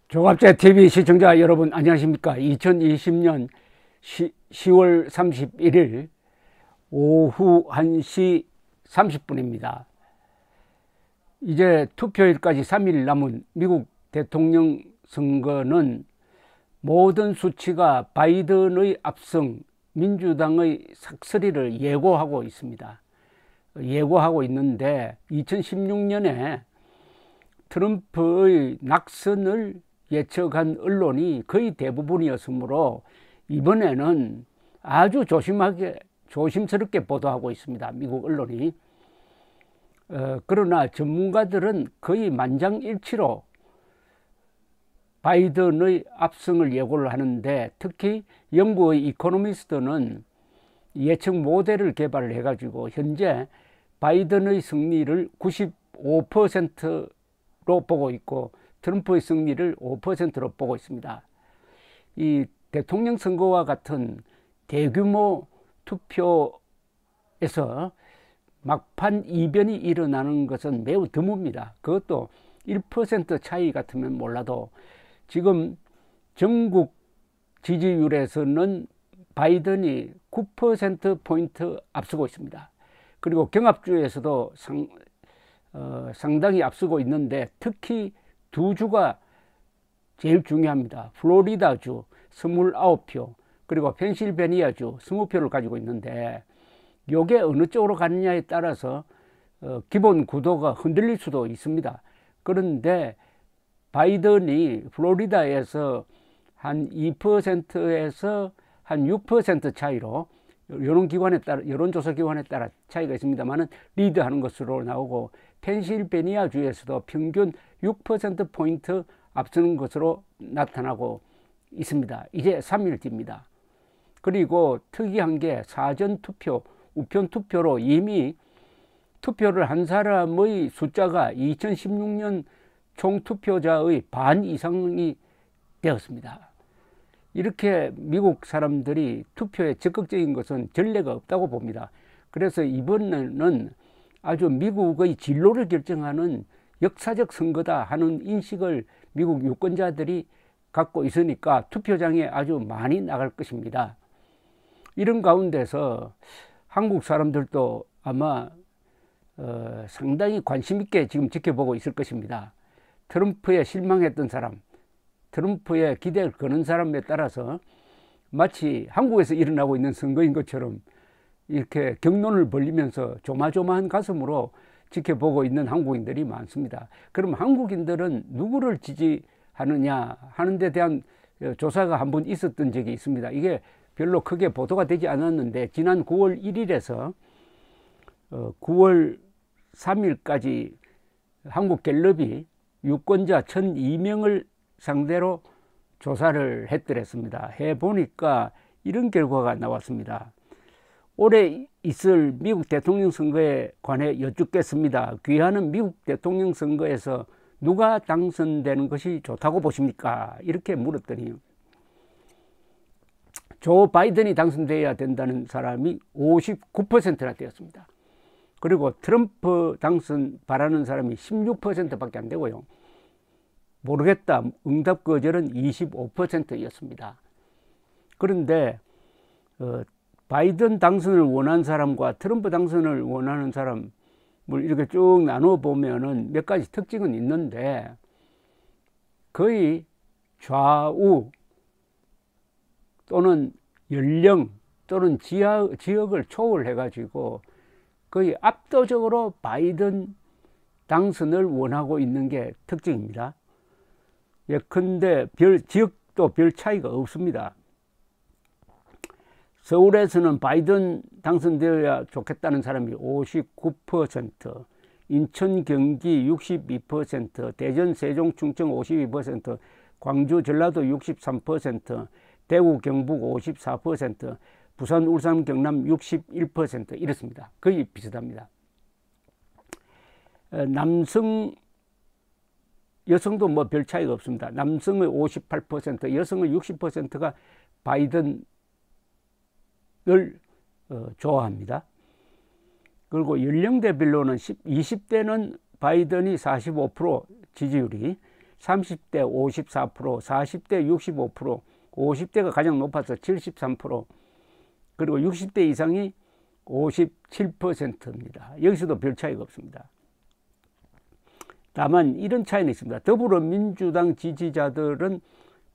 종합제TV 시청자 여러분 안녕하십니까. 2020년 10월 31일 오후 1시 30분입니다. 이제 투표일까지 3일 남은 미국 대통령 선거는 모든 수치가 바이든의 압승, 민주당의 삭스리를 예고하고 있습니다. 예고하고 있는데 2016년에 트럼프의 낙선을 예측한 언론이 거의 대부분이었으므로 이번에는 아주 조심스럽게 보도하고 있습니다. 미국 언론이. 그러나 전문가들은 거의 만장일치로 바이든의 압승을 예고를 하는데, 특히 영국의 이코노미스트는 예측 모델을 개발을 해가지고 현재 바이든의 승리를 95%로 보고 있고 트럼프의 승리를 5%로 보고 있습니다. 이 대통령 선거와 같은 대규모 투표에서 막판 이변이 일어나는 것은 매우 드뭅니다. 그것도 1% 차이 같으면 몰라도 지금 전국 지지율에서는 바이든이 9%포인트 앞서고 있습니다. 그리고 경합주에서도 상당히 앞서고 있는데, 특히 두 주가 제일 중요합니다. 플로리다주 29표, 그리고 펜실베니아주 20표를 가지고 있는데, 이게 어느 쪽으로 가느냐에 따라서 기본 구도가 흔들릴 수도 있습니다. 그런데 바이든이 플로리다에서 한 2%에서 한 6% 차이로, 여론조사 기관에 따라 차이가 있습니다만은 리드하는 것으로 나오고, 펜실베니아 주에서도 평균 6%포인트 앞서는 것으로 나타나고 있습니다. 이제 3일째입니다. 그리고 특이한 게 사전투표, 우편투표로 이미 투표를 한 사람의 숫자가 2016년 총투표자의 반 이상이 되었습니다. 이렇게 미국 사람들이 투표에 적극적인 것은 전례가 없다고 봅니다. 그래서 이번에는 아주 미국의 진로를 결정하는 역사적 선거다 하는 인식을 미국 유권자들이 갖고 있으니까 투표장에 아주 많이 나갈 것입니다. 이런 가운데서 한국 사람들도 아마 상당히 관심 있게 지금 지켜보고 있을 것입니다. 트럼프에 실망했던 사람, 트럼프에 기대를 거는 사람에 따라서 마치 한국에서 일어나고 있는 선거인 것처럼 이렇게 경론을 벌리면서 조마조마한 가슴으로 지켜보고 있는 한국인들이 많습니다. 그럼 한국인들은 누구를 지지하느냐 하는 데 대한 조사가 한번 있었던 적이 있습니다. 이게 별로 크게 보도가 되지 않았는데, 지난 9월 1일에서 9월 3일까지 한국갤럽이 유권자 1002명을 상대로 조사를 했더랬습니다. 해보니까 이런 결과가 나왔습니다. 올해 있을 미국 대통령 선거에 관해 여쭙겠습니다. 귀하는 미국 대통령 선거에서 누가 당선되는 것이 좋다고 보십니까? 이렇게 물었더니 조 바이든이 당선되어야 된다는 사람이 59%나 되었습니다. 그리고 트럼프 당선 바라는 사람이 16%밖에 안 되고요. 모르겠다, 응답 거절은 25%였습니다. 그런데 바이든 당선을 원하는 사람과 트럼프 당선을 원하는 사람을 이렇게 쭉 나누어 보면은 몇 가지 특징은 있는데, 거의 좌우 또는 연령 또는 지역을 초월해 가지고 거의 압도적으로 바이든 당선을 원하고 있는 게 특징입니다. 예컨대 지역도 별 차이가 없습니다. 서울에서는 바이든 당선되어야 좋겠다는 사람이 59%, 인천, 경기 62%, 대전, 세종, 충청 52%, 광주, 전라도 63%, 대구, 경북 54%, 부산, 울산, 경남 61% 이렇습니다. 거의 비슷합니다. 여성도 뭐 별 차이가 없습니다. 남성의 58%, 여성의 60%가 바이든을 좋아합니다. 그리고 연령대별로는 20대는 바이든이 45% 지지율이, 30대 54%, 40대 65%, 50대가 가장 높아서 73%, 그리고 60대 이상이 57%입니다. 여기서도 별 차이가 없습니다. 다만 이런 차이는 있습니다. 더불어민주당 지지자들은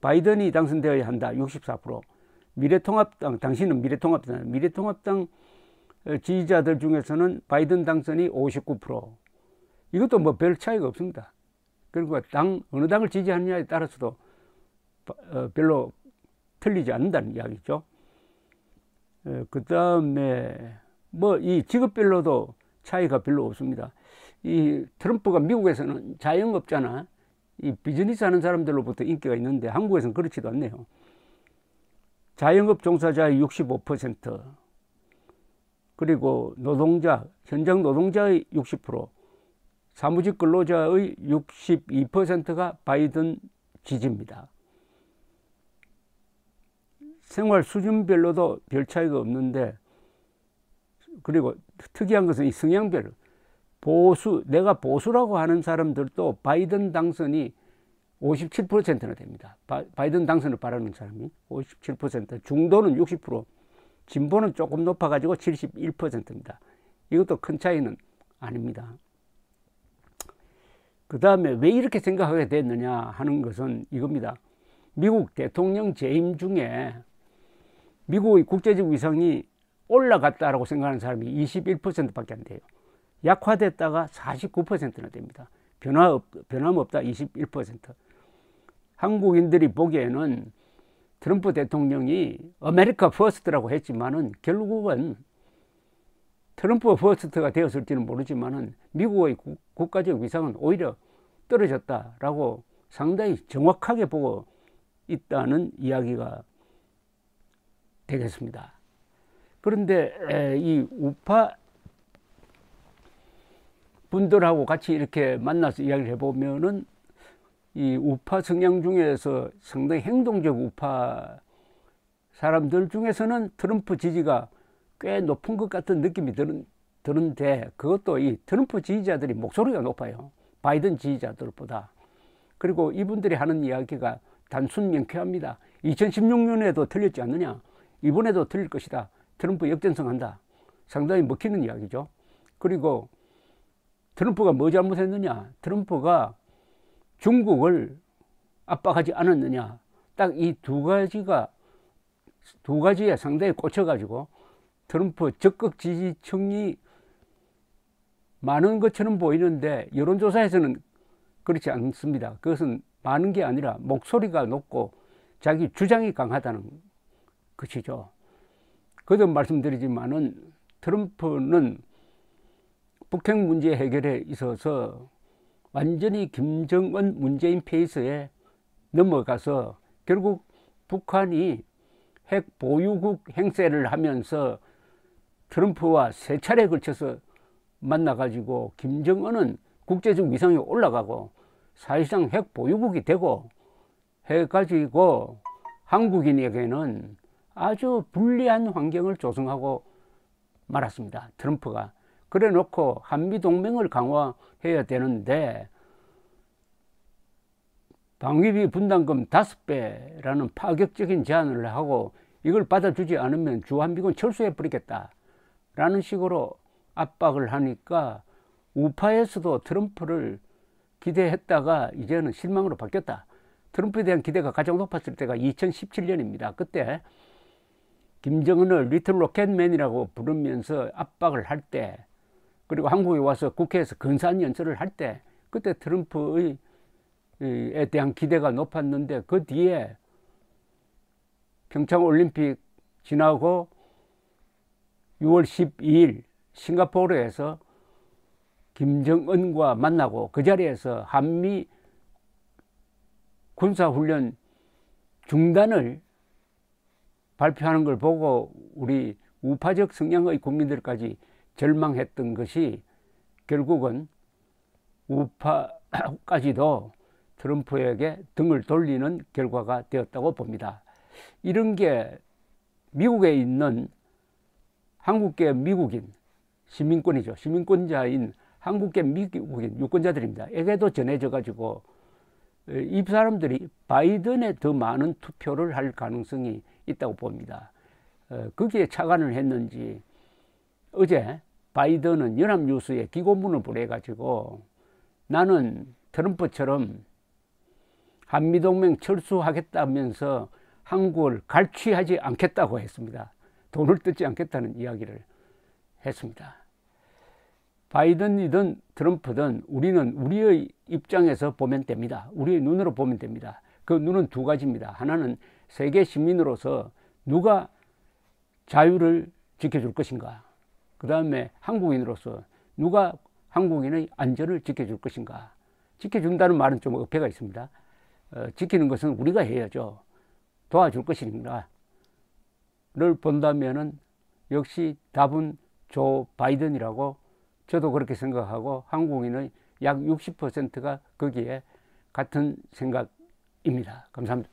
바이든이 당선되어야 한다 64%, 미래통합당, 당신은 미래통합당 지지자들 중에서는 바이든 당선이 59%. 이것도 뭐 별 차이가 없습니다. 그리고 어느 당을 지지하느냐에 따라서도 별로 틀리지 않는다는 이야기죠. 그 다음에 뭐 이 직업별로도 차이가 별로 없습니다. 이 트럼프가 미국에서는 자영업자나 이 비즈니스 하는 사람들로부터 인기가 있는데 한국에서는 그렇지도 않네요. 자영업 종사자의 65%, 그리고 현장 노동자의 60%, 사무직 근로자의 62%가 바이든 지지입니다. 생활 수준별로도 별 차이가 없는데, 그리고 특이한 것은 이 성향별, 내가 보수라고 하는 사람들도 바이든 당선이 57%나 됩니다. 바이든 당선을 바라는 사람이 57%, 중도는 60%, 진보는 조금 높아가지고 71%입니다. 이것도 큰 차이는 아닙니다. 그 다음에 왜 이렇게 생각하게 됐느냐 하는 것은 이겁니다. 미국 대통령 재임 중에 미국의 국제적 위상이 올라갔다라고 생각하는 사람이 21%밖에 안 돼요. 약화됐다가 49%나 됩니다. 변함없다 21%. 한국인들이 보기에는 트럼프 대통령이 아메리카 퍼스트라고 했지만은 결국은 트럼프 퍼스트가 되었을지는 모르지만은 미국의 국가적 위상은 오히려 떨어졌다라고 상당히 정확하게 보고 있다는 이야기가 되겠습니다. 그런데 이 우파 분들하고 같이 이렇게 만나서 이야기를 해보면은 이 우파 성향 중에서 상당히 행동적 우파 사람들 중에서는 트럼프 지지가 꽤 높은 것 같은 느낌이 드는데, 그것도 이 트럼프 지지자들이 목소리가 높아요. 바이든 지지자들보다. 그리고 이분들이 하는 이야기가 단순 명쾌합니다. 2016년에도 틀렸지 않느냐, 이번에도 틀릴 것이다, 트럼프 역전승한다. 상당히 먹히는 이야기죠. 그리고 트럼프가 뭐 잘못했느냐, 트럼프가 중국을 압박하지 않았느냐, 딱 이 두 가지에 상당히 꽂혀가지고 트럼프 적극 지지층이 많은 것처럼 보이는데 여론조사에서는 그렇지 않습니다. 그것은 많은 게 아니라 목소리가 높고 자기 주장이 강하다는 것이죠. 그도 말씀드리지만은 트럼프는 북핵 문제 해결에 있어서 완전히 김정은 문재인 페이스에 넘어가서 결국 북한이 핵 보유국 행세를 하면서 트럼프와 세 차례에 걸쳐서 만나가지고 김정은은 국제적 위상이 올라가고 사실상 핵 보유국이 되고 해가지고 한국인에게는 아주 불리한 환경을 조성하고 말았습니다. 트럼프가. 그래 놓고 한미동맹을 강화해야 되는데 방위비 분담금 5배라는 파격적인 제안을 하고 이걸 받아주지 않으면 주한미군 철수해 버리겠다라는 식으로 압박을 하니까 우파에서도 트럼프를 기대했다가 이제는 실망으로 바뀌었다. 트럼프에 대한 기대가 가장 높았을 때가 2017년입니다. 그때 김정은을 리틀 로켓맨이라고 부르면서 압박을 할 때, 그리고 한국에 와서 국회에서 근사한 연설을 할 때, 그때 트럼프에 대한 기대가 높았는데, 그 뒤에 평창올림픽 지나고 6월 12일 싱가포르에서 김정은과 만나고 그 자리에서 한미 군사훈련 중단을 발표하는 걸 보고 우리 우파적 성향의 국민들까지 절망했던 것이 결국은 우파까지도 트럼프에게 등을 돌리는 결과가 되었다고 봅니다. 이런 게 미국에 있는 한국계 미국인 시민권이죠. 시민권자인 한국계 미국인 유권자들입니다. 에게도 전해져 가지고 이 사람들이 바이든에 더 많은 투표를 할 가능성이 있다고 봅니다. 거기에 착안을 했는지 어제 바이든은 연합뉴스에 기고문을 보내가지고 나는 트럼프처럼 한미동맹 철수하겠다면서 한국을 갈취하지 않겠다고 했습니다. 돈을 뜯지 않겠다는 이야기를 했습니다. 바이든이든 트럼프든 우리는 우리의 입장에서 보면 됩니다. 우리의 눈으로 보면 됩니다. 그 눈은 두 가지입니다. 하나는 세계 시민으로서 누가 자유를 지켜줄 것인가. 그 다음에 한국인으로서 누가 한국인의 안전을 지켜줄 것인가. 지켜준다는 말은 좀 어폐가 있습니다. 지키는 것은 우리가 해야죠. 도와줄 것인가를 본다면은 역시 답은 조 바이든이라고 저도 그렇게 생각하고 한국인의 약 60%가 거기에 같은 생각입니다. 감사합니다.